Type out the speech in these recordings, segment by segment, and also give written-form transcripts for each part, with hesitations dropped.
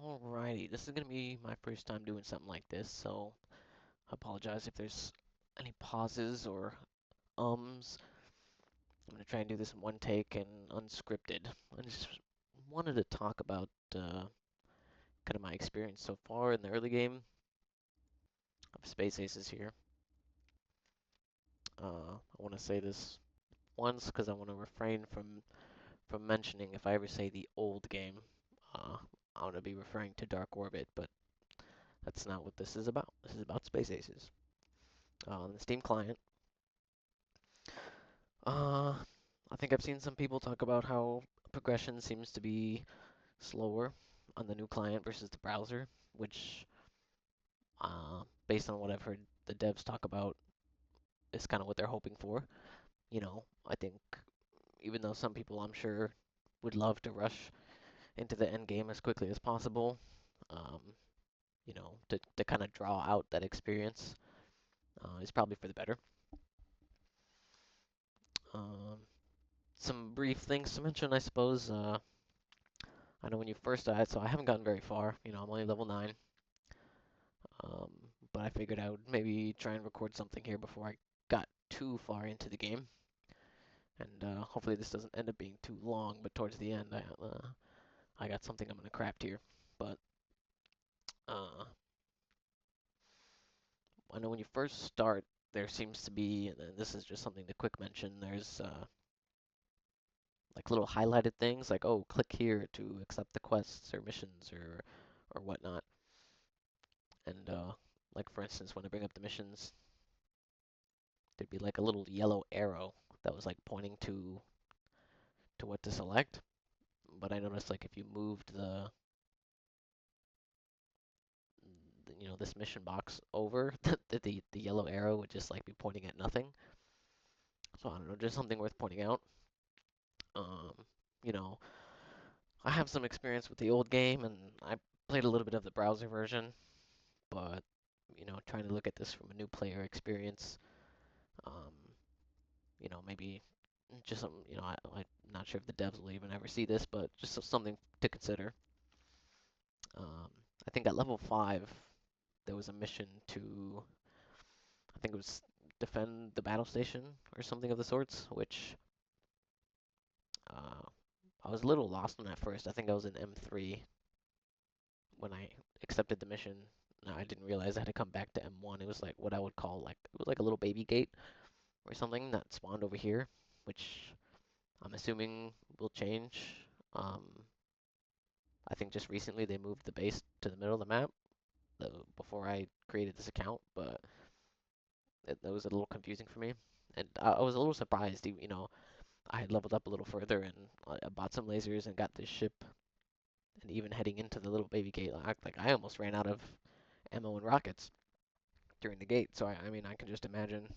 Alrighty, this is gonna be my first time doing something like this, so I apologize if there's any pauses or ums. I'm gonna try and do this in one take and unscripted. I just wanted to talk about kind of my experience so far in the early game of Space Aces here. I want to say this once because I want to refrain from mentioning if I ever say the old game. Uh, I want to be referring to Dark Orbit, but that's not what this is about. This is about Space Aces. On the Steam client. Uh, I think I've seen some people talk about how progression seems to be slower on the new client versus the browser, which, based on what I've heard the devs talk about, is kind of what they're hoping for. I think even though some people I'm sure would love to rush into the end game as quickly as possible, um, to kind of draw out that experience, is probably for the better. Um, some brief things to mention, I suppose. I know when you first died, so I haven't gotten very far. I'm only level 9. But I figured I would maybe try and record something here before I got too far into the game. And hopefully this doesn't end up being too long, but towards the end, I got something I'm going to craft here. But uh, I know when you first start, there seems to be, and this is just something to quick mention, there's like little highlighted things like, oh, click here to accept the quests or missions or whatnot. And like for instance, when I bring up the missions, there'd be like a little yellow arrow that was like pointing to what to select. But I noticed like if you moved this mission box over, the yellow arrow would just like be pointing at nothing. So I don't know, just something worth pointing out. Um, you know, I have some experience with the old game, and I played a little bit of the browser version, but trying to look at this from a new player experience, um, maybe just some, I'm not sure if the devs will even ever see this, but just something to consider. I think at level 5, there was a mission to, I think it was defend the battle station or something of the sorts, which uh, I was a little lost on at first. I think I was in M3 when I accepted the mission. No, I didn't realize I had to come back to M1. It was like what I would call like, it was like a little baby gate or something that spawned over here, which I'm assuming will change. Um, I think just recently they moved the base to the middle of the map before I created this account, but that was a little confusing for me. And I was a little surprised, I had leveled up a little further and I bought some lasers and got this ship. And even heading into the little baby gate, like I almost ran out of ammo and rockets during the gate. So I mean, I can just imagine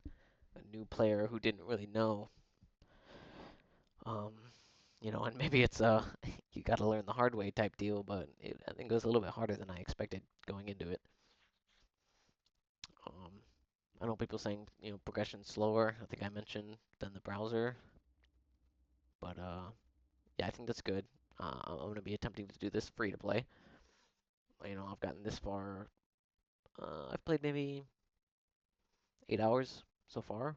a new player who didn't really know, um, and maybe it's you got to learn the hard way type deal. But I think it was a little bit harder than I expected going into it. Um, I know people saying progression's slower. I think I mentioned than the browser, but yeah, I think that's good. I'm going to be attempting to do this free to play. I've gotten this far. I've played maybe 8 hours so far.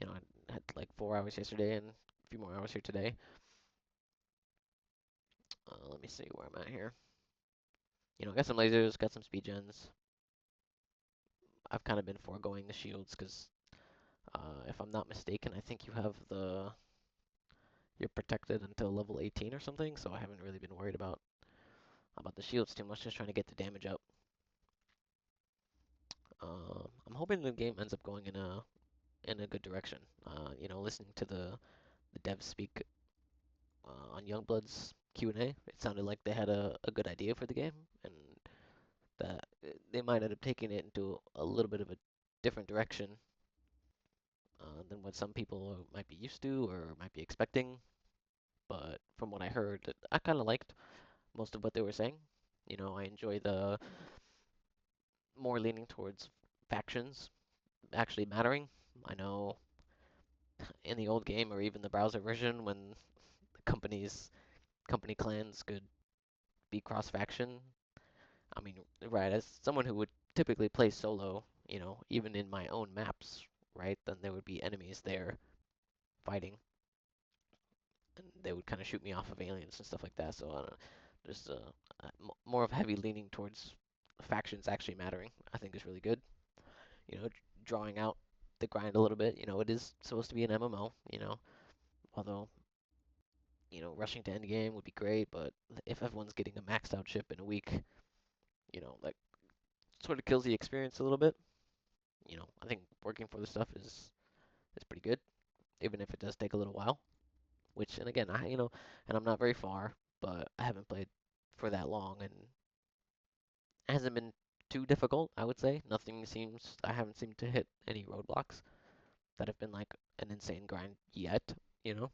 I had like 4 hours yesterday and a few more hours here today. Let me see where I'm at here. I got some lasers, got some speed gens. I've kind of been foregoing the shields because, if I'm not mistaken, I think you're protected until level 18 or something. So I haven't really been worried about the shields too much. Just trying to get the damage up. I'm hoping the game ends up going in a good direction. Listening to the devs speak on Youngblood's Q&A, it sounded like they had a good idea for the game, and that they might end up taking it into a little bit of a different direction than what some people might be used to or might be expecting. But from what I heard, I kind of liked most of what they were saying. I enjoy the more leaning towards factions actually mattering. I know in the old game or even the browser version, when the company clans could be cross-faction. I mean, right, as someone who would typically play solo, even in my own maps, right, then there would be enemies there fighting, and they would kind of shoot me off of aliens and stuff like that. So I don't know, there's more of a heavy leaning towards factions actually mattering. I think is really good. Drawing out the grind a little bit. It is supposed to be an MMO. Although rushing to end game would be great, but if everyone's getting a maxed out ship in a week, like sort of kills the experience a little bit. I think working for the stuff is pretty good, even if it does take a little while. Which, and again, and I'm not very far, but I haven't played for that long, and it hasn't been too difficult, I would say. I haven't seemed to hit any roadblocks that have been like an insane grind yet, you know?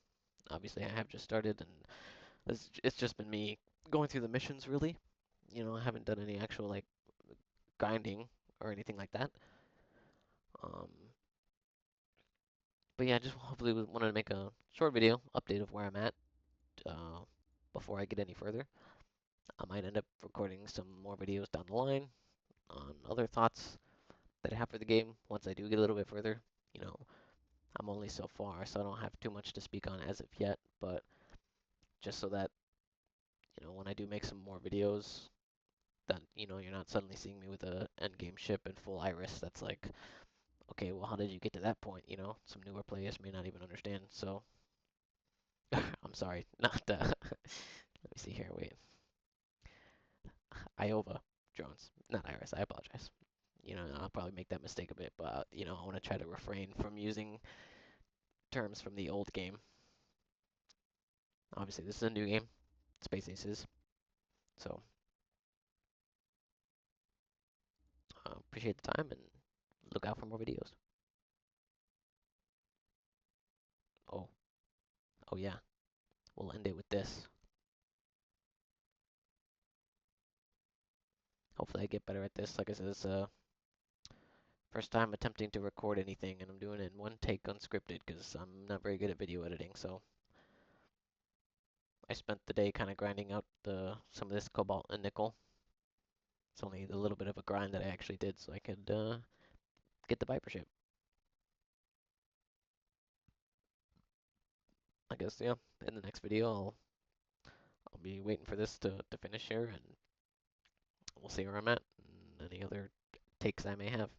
Obviously, I have just started, and it's just been me going through the missions, really. I haven't done any actual, like, grinding or anything like that. Um, but yeah, just hopefully wanted to make a short video update of where I'm at uh, before I get any further. I might end up recording some more videos down the line on other thoughts that I have for the game once I do get a little bit further. You know, I'm only so far, so I don't have too much to speak on as of yet, but just so that, when I do make some more videos, then, you're not suddenly seeing me with a endgame ship and full iris that's like, okay, well, how did you get to that point? Some newer players may not even understand, so I'm sorry, not let me see here, wait. Iova drones, not iris, I apologize. I'll probably make that mistake a bit, but, I want to try to refrain from using terms from the old game. Obviously, this is a new game, Space Aces, so appreciate the time and look out for more videos. Oh, oh yeah, we'll end it with this. Hopefully I get better at this. Like I said, it's first time attempting to record anything, and I'm doing it in one take unscripted because I'm not very good at video editing. So I spent the day kind of grinding out some of this cobalt and nickel. It's only a little bit of a grind that I actually did so I could get the Viper ship. I guess, yeah, in the next video I'll be waiting for this to finish here, and we'll see where I'm at and any other takes I may have.